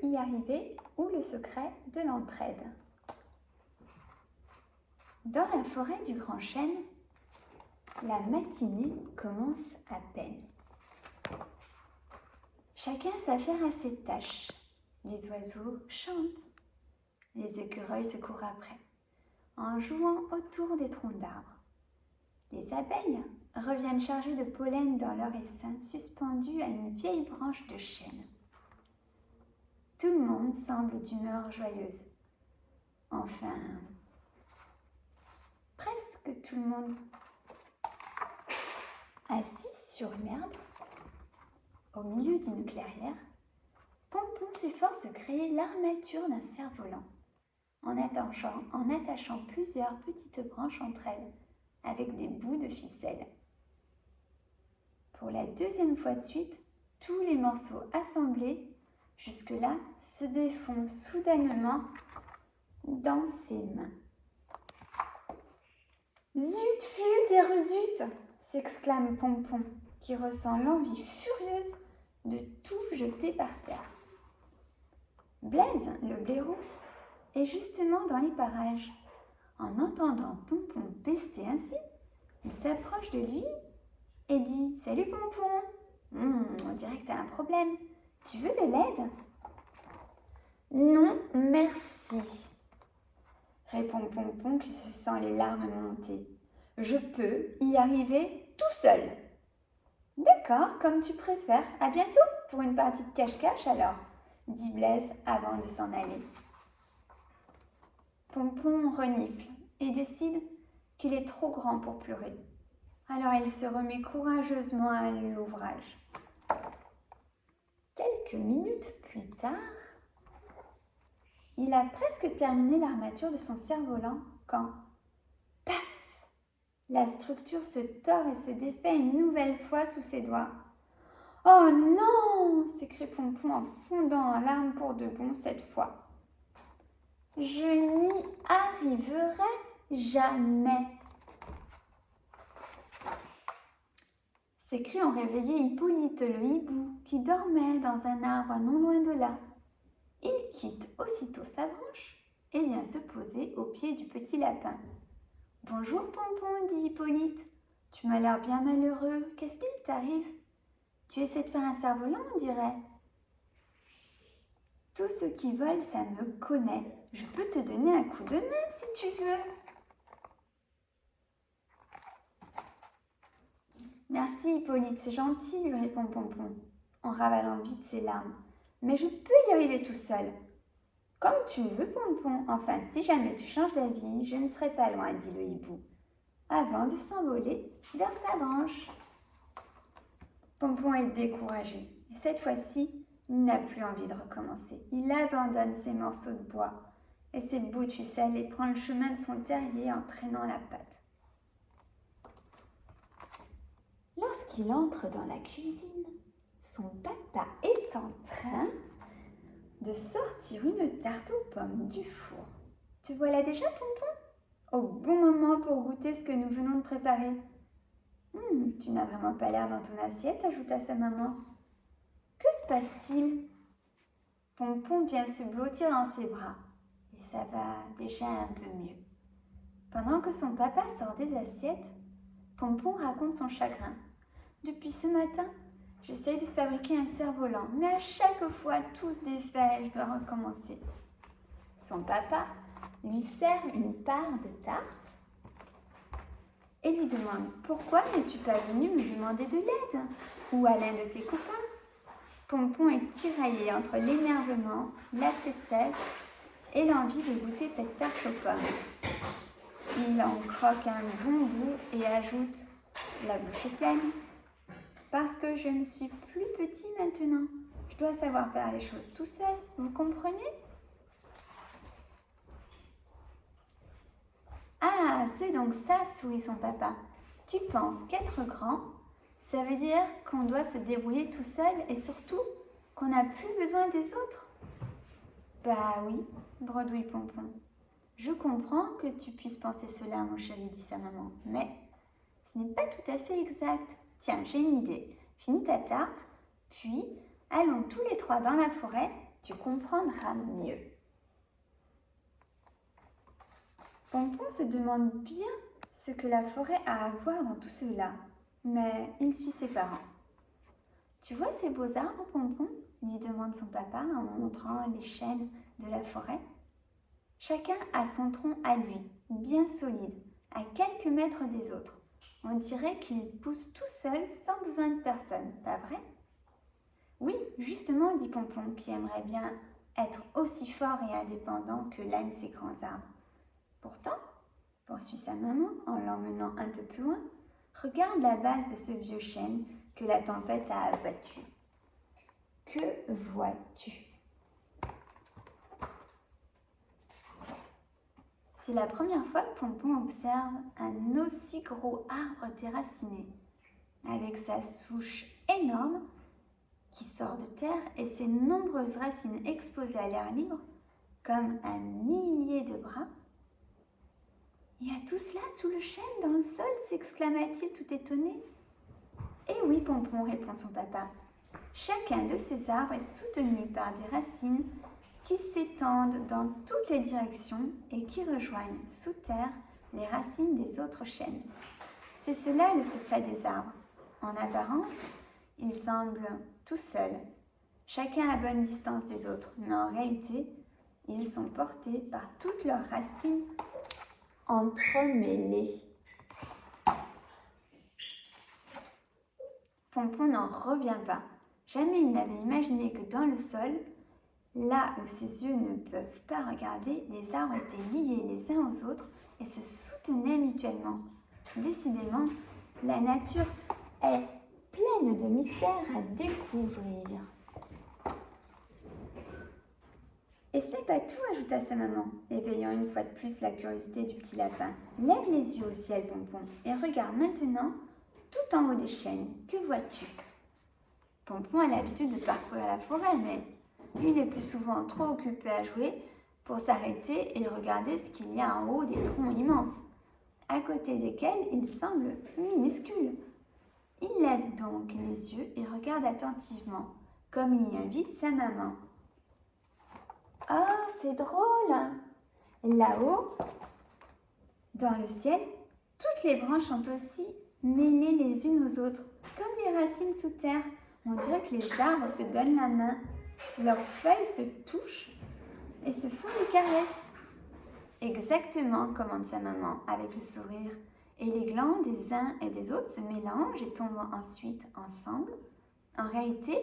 y arriver ou le secret de l'entraide. Dans la forêt du Grand Chêne, la matinée commence à peine. Chacun s'affaire à ses tâches. Les oiseaux chantent, les écureuils se courent après, en jouant autour des troncs d'arbres. Les abeilles reviennent chargées de pollen dans leur essaim suspendu à une vieille branche de chêne. Tout le monde semble d'humeur joyeuse. Enfin, presque tout le monde. Assis sur l'herbe, au milieu d'une clairière, Pompon s'efforce de créer l'armature d'un cerf-volant en attachant plusieurs petites branches entre elles avec des bouts de ficelle. Pour la deuxième fois de suite, tous les morceaux assemblés jusque-là se défont soudainement dans ses mains. « Zut, flûte et rezut !» s'exclame Pompon, qui ressent l'envie furieuse de tout jeter par terre. Blaise, le blaireau, est justement dans les parages. En entendant Pompon pester ainsi, il s'approche de lui et dit « Salut Pompon, on dirait que tu as un problème. Tu veux de l'aide ?»« Non, merci, » répond Pompon qui se sent les larmes monter. « Je peux y arriver tout seul. »« D'accord, comme tu préfères. À bientôt pour une partie de cache-cache alors, » dit Blaise avant de s'en aller. Pompon renifle et décide qu'il est trop grand pour pleurer. Alors il se remet courageusement à l'ouvrage. Quelques minutes plus tard, il a presque terminé l'armature de son cerf-volant quand, paf, la structure se tord et se défait une nouvelle fois sous ses doigts. « Oh non !» s'écrie Pompon en fondant en larmes pour de bon cette fois. « Je n'y arriverai jamais !» Ces cris ont réveillé Hippolyte le hibou qui dormait dans un arbre non loin de là. Il quitte aussitôt sa branche et vient se poser au pied du petit lapin. « Bonjour Pompon, dit Hippolyte. Tu m'as l'air bien malheureux. Qu'est-ce qu'il t'arrive ? Tu essaies de faire un cerf-volant, on dirait. » « Tout ce qui vole, ça me connaît. Je peux te donner un coup de main si tu veux. » « Merci Hippolyte, c'est gentil, lui répond Pompon, en ravalant vite ses larmes. Mais je peux y arriver tout seul. »« Comme tu veux, Pompon. Enfin, si jamais tu changes d'avis, je ne serai pas loin, dit le hibou, avant de s'envoler vers sa branche. Pompon est découragé. Et cette fois-ci, il n'a plus envie de recommencer. Il abandonne ses morceaux de bois et ses bouts de ficelle et prend le chemin de son terrier en traînant la patte. Lorsqu'il entre dans la cuisine, son papa est en train de sortir une tarte aux pommes du four. « Tu vois là déjà, Pompon ? Au bon moment pour goûter ce que nous venons de préparer. »« Tu n'as vraiment pas l'air dans ton assiette, » ajouta sa maman. « Que se passe-t-il » Pompon vient se blottir dans ses bras et ça va déjà un peu mieux. Pendant que son papa sort des assiettes, Pompon raconte son chagrin. « Depuis ce matin, j'essaye de fabriquer un cerf-volant, mais à chaque fois, tout se défait et je dois recommencer. » Son papa lui sert une part de tarte et lui demande « Pourquoi n'es-tu pas venu me demander de l'aide ou à l'un de tes copains ?» Pompon est tiraillé entre l'énervement, la tristesse et l'envie de goûter cette tarte aux pommes. Il en croque un bon bout et ajoute « La bouche est pleine. Parce que je ne suis plus petit maintenant. Je dois savoir faire les choses tout seul. Vous comprenez ? » « Ah, c'est donc ça, sourit son papa. Tu penses qu'être grand, ça veut dire qu'on doit se débrouiller tout seul et surtout qu'on n'a plus besoin des autres ? » « Bah oui, bredouille Pompon. Je comprends que tu puisses penser cela, mon chéri, dit sa maman, mais ce n'est pas tout à fait exact. Tiens, j'ai une idée. Finis ta tarte, puis allons tous les trois dans la forêt tu comprendras mieux. Pompon se demande bien ce que la forêt a à voir dans tout cela, mais il suit ses parents. Tu vois ces beaux arbres, Pompon ? Lui demande son papa en montrant les chênes de la forêt. Chacun a son tronc à lui, bien solide, à quelques mètres des autres. On dirait qu'il pousse tout seul sans besoin de personne, pas vrai ? Oui, justement, dit Pompon, qui aimerait bien être aussi fort et indépendant que l'un de ces grands arbres. Pourtant, poursuit sa maman en l'emmenant un peu plus loin, regarde la base de ce vieux chêne que la tempête a abattu. Que vois-tu ? C'est la première fois que Pompon observe un aussi gros arbre déraciné, avec sa souche énorme qui sort de terre et ses nombreuses racines exposées à l'air libre, comme un millier de bras. « Il y a tout cela sous le chêne, dans le sol ?» s'exclama-t-il tout étonné. « Eh oui, Pompon, répond son papa. Chacun de ces arbres est soutenu par des racines qui s'étendent dans toutes les directions et qui rejoignent sous terre les racines des autres chênes. C'est cela le secret des arbres. En apparence, ils semblent tout seuls, chacun à bonne distance des autres, mais en réalité, ils sont portés par toutes leurs racines entremêlées. Pompon n'en revient pas. Jamais il n'avait imaginé que dans le sol, là où ses yeux ne peuvent pas regarder, les arbres étaient liés les uns aux autres et se soutenaient mutuellement. Décidément, la nature est pleine de mystères à découvrir. Et ce n'est pas tout, ajouta sa maman, éveillant une fois de plus la curiosité du petit lapin. Lève les yeux au ciel, Pompon, et regarde maintenant tout en haut des chênes. Que vois-tu ? Pompon a l'habitude de parcourir la forêt, mais il est plus souvent trop occupé à jouer pour s'arrêter et regarder ce qu'il y a en haut des troncs immenses, à côté desquels il semble minuscule. Il lève donc les yeux et regarde attentivement, comme l'y invite sa maman. « Oh, c'est drôle ! Là-haut, dans le ciel, toutes les branches sont aussi mêlées les unes aux autres, comme les racines sous terre. On dirait que les arbres se donnent la main, leurs feuilles se touchent et se font des caresses. » Exactement, commande sa maman avec le sourire. Et les glands des uns et des autres se mélangent et tombent ensuite ensemble. En réalité,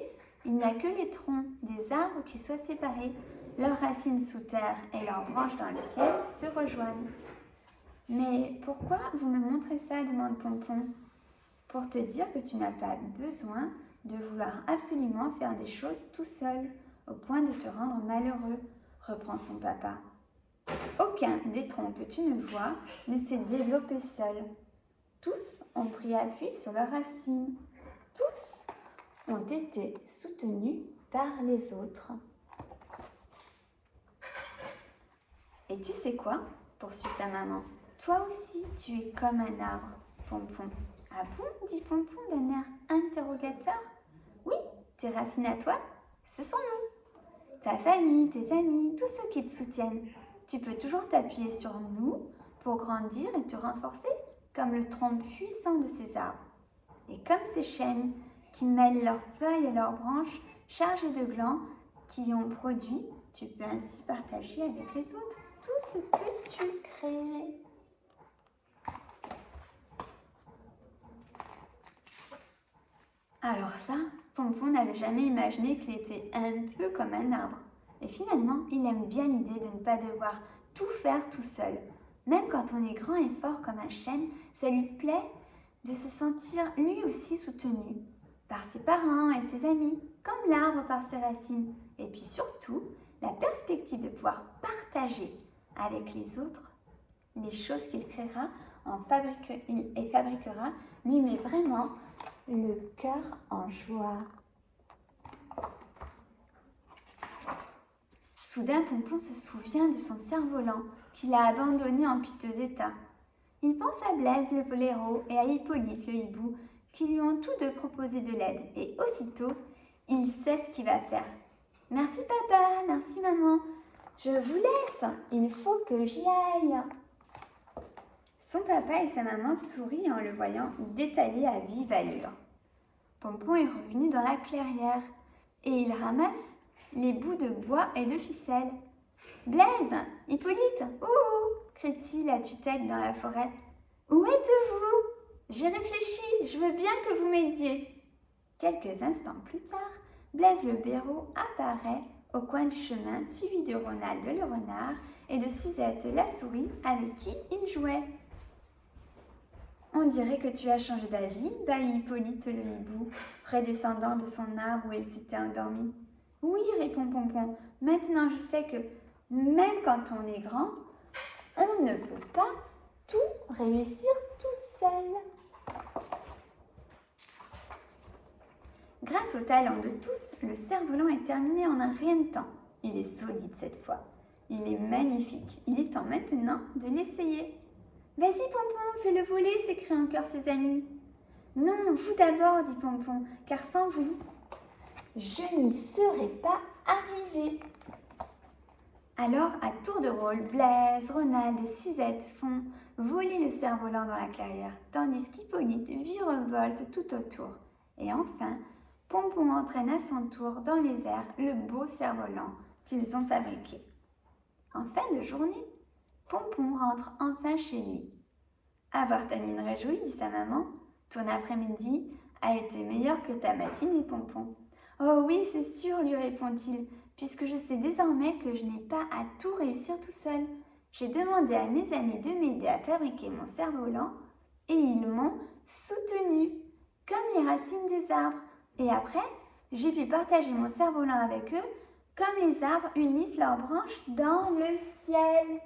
il n'y a que les troncs des arbres qui soient séparés. Leurs racines sous terre et leurs branches dans le ciel se rejoignent. « Mais pourquoi vous me montrez ça ?» demande Pompon. « Pour te dire que tu n'as pas besoin de vouloir absolument faire des choses tout seul, au point de te rendre malheureux, » reprend son papa. Aucun des troncs que tu ne vois ne s'est développé seul. Tous ont pris appui sur leurs racines. Tous ont été soutenus par les autres. Et tu sais quoi ? Poursuit sa maman. Toi aussi, tu es comme un arbre, Pompon. Ah bon ? Dit Pompon d'un air interrogateur. Oui, tes racines à toi, ce sont nous. Ta famille, tes amis, tous ceux qui te soutiennent. Tu peux toujours t'appuyer sur nous pour grandir et te renforcer, comme le tronc puissant de ces arbres. Et comme ces chênes qui mêlent leurs feuilles et leurs branches chargées de glands qui ont produit, tu peux ainsi partager avec les autres tout ce que tu crées. Alors ça, Pompon n'avait jamais imaginé qu'il était un peu comme un arbre. Et finalement, il aime bien l'idée de ne pas devoir tout faire tout seul. Même quand on est grand et fort comme un chêne, ça lui plaît de se sentir lui aussi soutenu par ses parents et ses amis, comme l'arbre par ses racines. Et puis surtout, la perspective de pouvoir partager avec les autres les choses qu'il créera et fabriquera lui met vraiment le cœur en joie. Soudain, Pompon se souvient de son cerf-volant qu'il a abandonné en piteux état. Il pense à Blaise le blaireau et à Hippolyte le hibou qui lui ont tous deux proposé de l'aide et aussitôt, il sait ce qu'il va faire. Merci papa, merci maman. Je vous laisse, il faut que j'y aille. Son papa et sa maman sourient en le voyant détailler à vive allure. Pompon est revenu dans la clairière et il ramasse les bouts de bois et de ficelle. Blaise, Hippolyte, ouh, crie-t-il à tue-tête dans la forêt. Où êtes-vous? J'ai réfléchi, je veux bien que vous m'aidiez. Quelques instants plus tard, Blaise le Béraud apparaît au coin du chemin, suivi de Ronald le renard et de Suzette la souris avec qui il jouait. On dirait que tu as changé d'avis, bâillit Hippolyte le hibou, redescendant de son arbre où il s'était endormi. Oui, répond Pompon, maintenant je sais que même quand on est grand, on ne peut pas tout réussir tout seul. Grâce au talent de tous, le cerf-volant est terminé en un rien de temps. Il est solide cette fois. Il est magnifique. Il est temps maintenant de l'essayer. Vas-y Pompon, fais-le voler, s'écrient en chœur ses amis. Non, vous d'abord, dit Pompon, car sans vous, je n'y serais pas arrivé. Alors, à tour de rôle, Blaise, Ronald et Suzette font voler le cerf-volant dans la clairière, tandis qu'Hippolyte virevolte tout autour. Et enfin, Pompon entraîne à son tour dans les airs le beau cerf-volant qu'ils ont fabriqué. En fin de journée, Pompon rentre enfin chez lui. « Avoir ta mine réjouie, dit sa maman. Ton après-midi a été meilleur que ta matinée, Pompon. Oh oui, c'est sûr, lui répond-il, puisque je sais désormais que je n'ai pas à tout réussir tout seul. J'ai demandé à mes amis de m'aider à fabriquer mon cerf-volant et ils m'ont soutenu, comme les racines des arbres. Et après, j'ai pu partager mon cerf-volant avec eux, comme les arbres unissent leurs branches dans le ciel. »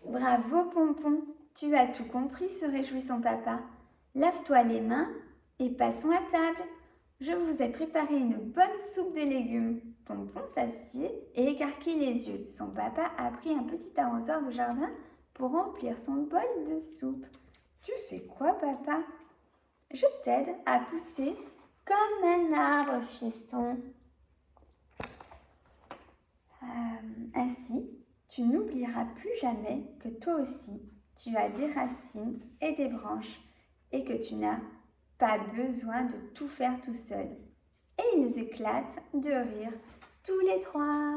Bravo Pompon, tu as tout compris, se réjouit son papa. Lave-toi les mains et passons à table. Je vous ai préparé une bonne soupe de légumes. Pompon s'assied et écarquille les yeux. Son papa a pris un petit arrosoir de jardin pour remplir son bol de soupe. Tu fais quoi, papa? Je t'aide à pousser comme un arbre, fiston. Ainsi, tu n'oublieras plus jamais que toi aussi, tu as des racines et des branches et que tu n'as pas besoin de tout faire tout seul. Et ils éclatent de rire tous les trois.